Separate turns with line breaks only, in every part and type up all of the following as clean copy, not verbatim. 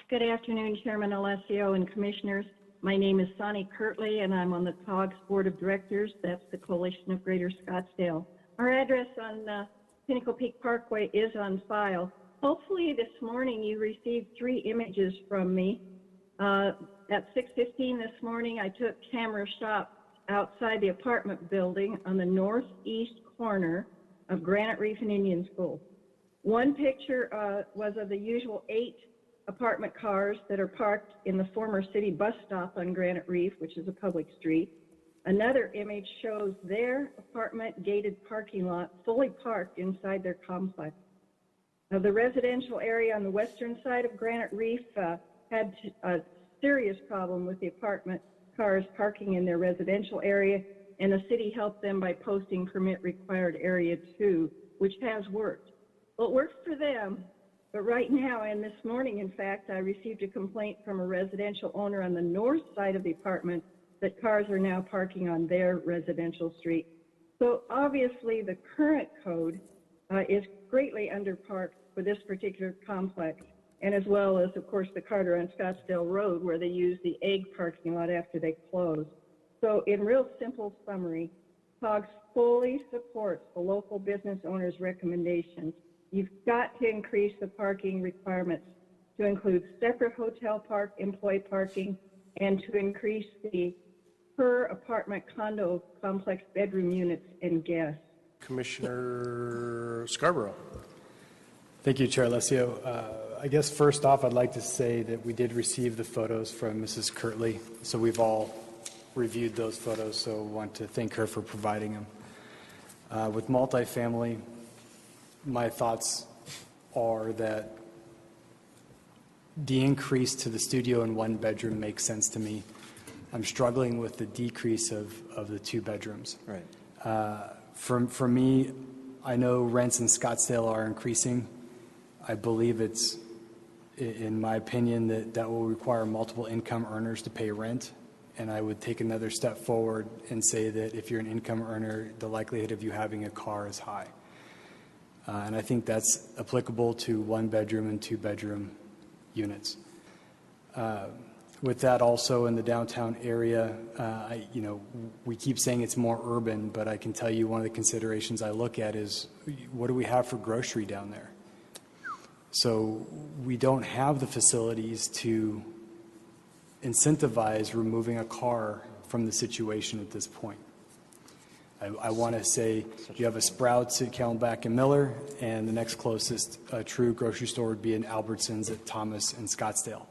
Good afternoon, Chairman Alessio and Commissioners. My name is Sonny Kirtley, and I'm on the TOGS Board of Directors. That's the Coalition of Greater Scottsdale. Our address on Pinnacle Peak Parkway is on file. Hopefully this morning you received 3 images from me. At 6:15 this morning, I took camera shots outside the apartment building on the northeast corner of Granite Reef and Indian School. One picture was of the usual 8 apartment cars that are parked in the former city bus stop on Granite Reef, which is a public street. Another image shows their apartment gated parking lot fully parked inside their complex. Now, the residential area on the western side of Granite Reef had a serious problem with the apartment cars parking in their residential area, and the city helped them by posting permit required area 2, which has worked. Well, it worked for them, but right now, and this morning, in fact, I received a complaint from a residential owner on the north side of the apartment that cars are now parking on their residential street. So obviously the current code is greatly underparked for this particular complex, and as well as, of course, the Carter on Scottsdale Road, where they use the egg parking lot after they close. So in real simple summary, TOGS fully supports the local business owner's recommendations. You've got to increase the parking requirements to include separate hotel park, employee parking, and to increase the per apartment condo complex bedroom units and guests.
Commissioner Scarborough.
Thank you, Chair Alessio. I guess first off, I'd like to say that we did receive the photos from Mrs. Kirtley, so we've all reviewed those photos, so I want to thank her for providing them. With multifamily, my thoughts are that the increase to the studio and 1 bedroom makes sense to me. I'm struggling with the decrease of the 2 bedrooms.
Right.
For me, I know rents in Scottsdale are increasing. I believe it's, in my opinion, that will require multiple income earners to pay rent. And I would take another step forward and say that if you're an income earner, the likelihood of you having a car is high. And I think that's applicable to 1 bedroom and 2 bedroom units. With that, also in the downtown area, we keep saying it's more urban, but I can tell you one of the considerations I look at is what do we have for grocery down there? So we don't have the facilities to incentivize removing a car from the situation at this point. I want to say you have a Sprouts at Callenbach and Miller, and the next closest true grocery store would be in Albertsons at Thomas and Scottsdale.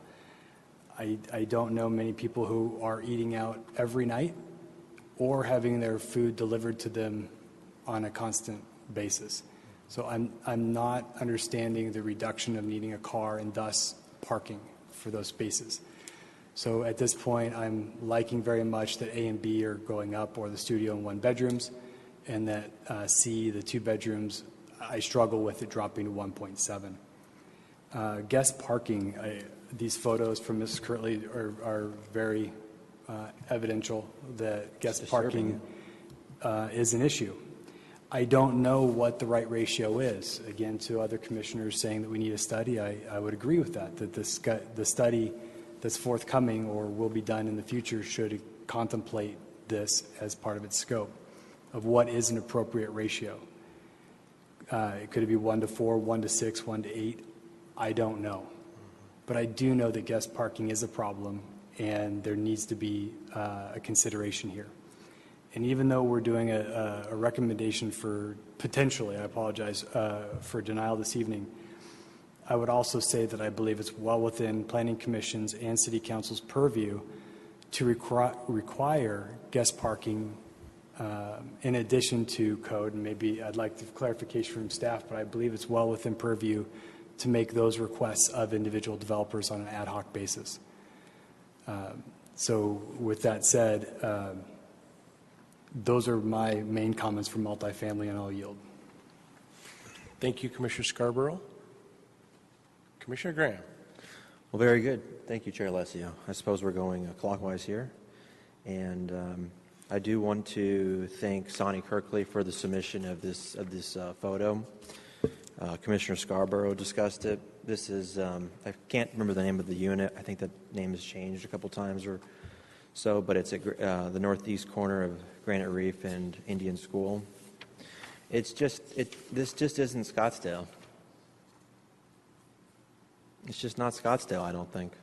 I don't know many people who are eating out every night or having their food delivered to them on a constant basis. So I'm not understanding the reduction of needing a car and thus parking for those spaces. So at this point, I'm liking very much that A and B are going up, or the studio and 1 bedrooms, and that C, the 2 bedrooms, I struggle with it dropping to 1.7. Guest parking, these photos from Mrs. Kirtley are very evidential that guest parking is an issue. I don't know what the right ratio is. Again, to other commissioners saying that we need a study, I would agree with that the study that's forthcoming or will be done in the future should contemplate this as part of its scope of what is an appropriate ratio. Could it be 1-4, 1-6, 1-8? I don't know. But I do know that guest parking is a problem, and there needs to be a consideration here. And even though we're doing a recommendation for potentially, I apologize, for denial this evening, I would also say that I believe it's well within Planning Commission's and City Council's purview to require guest parking in addition to code. And maybe I'd like the clarification from staff, but I believe it's well within purview to make those requests of individual developers on an ad hoc basis. So with that said, those are my main comments for multifamily, and I'll yield.
Thank you, Commissioner Scarborough. Commissioner Graham.
Well, very good. Thank you, Chair Alessio. I suppose we're going clockwise here. And I do want to thank Sonny Kirkley for the submission of this photo. Commissioner Scarborough discussed it. This is, I can't remember the name of the unit. I think the name has changed a couple times or so, but it's at the northeast corner of Granite Reef and Indian School. It's just, this just isn't Scottsdale. It's just not Scottsdale, I don't think.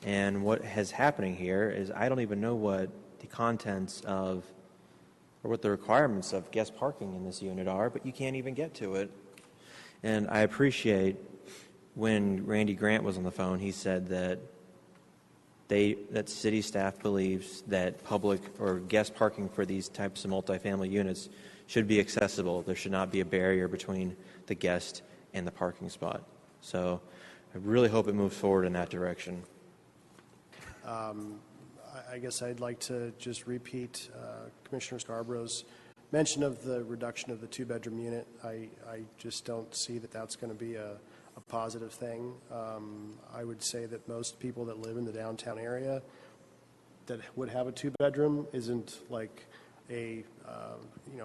And what is happening here is I don't even know what the contents of, or what the requirements of guest parking in this unit are, but you can't even get to it. And I appreciate when Randy Grant was on the phone, he said that that city staff believes that public or guest parking for these types of multifamily units should be accessible. There should not be a barrier between the guest and the parking spot. So I really hope it moves forward in that direction.
I guess I'd like to just repeat Commissioner Scarborough's mention of the reduction of the two-bedroom unit. I just don't see that that's going to be a positive thing. I would say that most people that live in the downtown area that would have a two-bedroom isn't like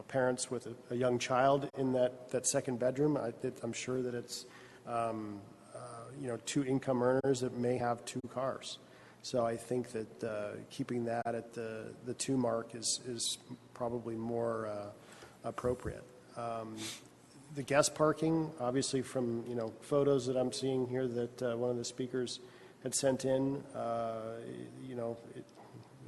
parents with a young child in that second bedroom. I'm sure that it's two income earners that may have two cars. So I think that keeping that at the 2 mark is probably more appropriate. The guest parking, obviously from photos that I'm seeing here that one of the speakers had sent in,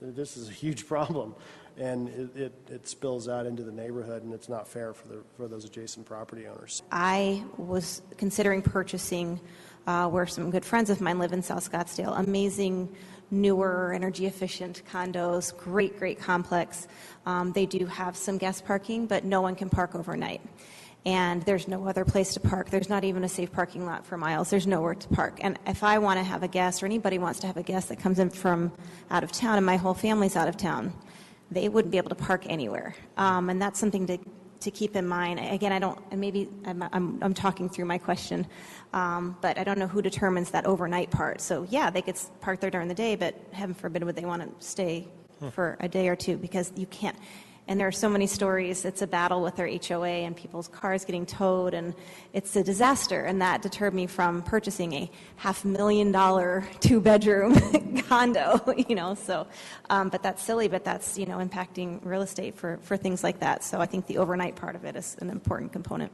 this is a huge problem, and it spills out into the neighborhood, and it's not fair for those adjacent property owners.
I was considering purchasing where some good friends of mine live in South Scottsdale. Amazing, newer, energy-efficient condos, great complex. They do have some guest parking, but no one can park overnight. And there's no other place to park. There's not even a safe parking lot for miles. There's nowhere to park. And if I want to have a guest, or anybody wants to have a guest that comes in from out of town, and my whole family's out of town, they wouldn't be able to park anywhere. And that's something to keep in mind. Again, I'm talking through my question, but I don't know who determines that overnight part. So yeah, they could park there during the day, but heaven forbid would they want to stay for a day or two, because you can't. And there are so many stories. It's a battle with their HOA and people's cars getting towed, and it's a disaster. And that deterred me from purchasing a $500,000 2-bedroom condo. So, but that's silly. But that's impacting real estate for things like that. So I think the overnight part of it is an important component.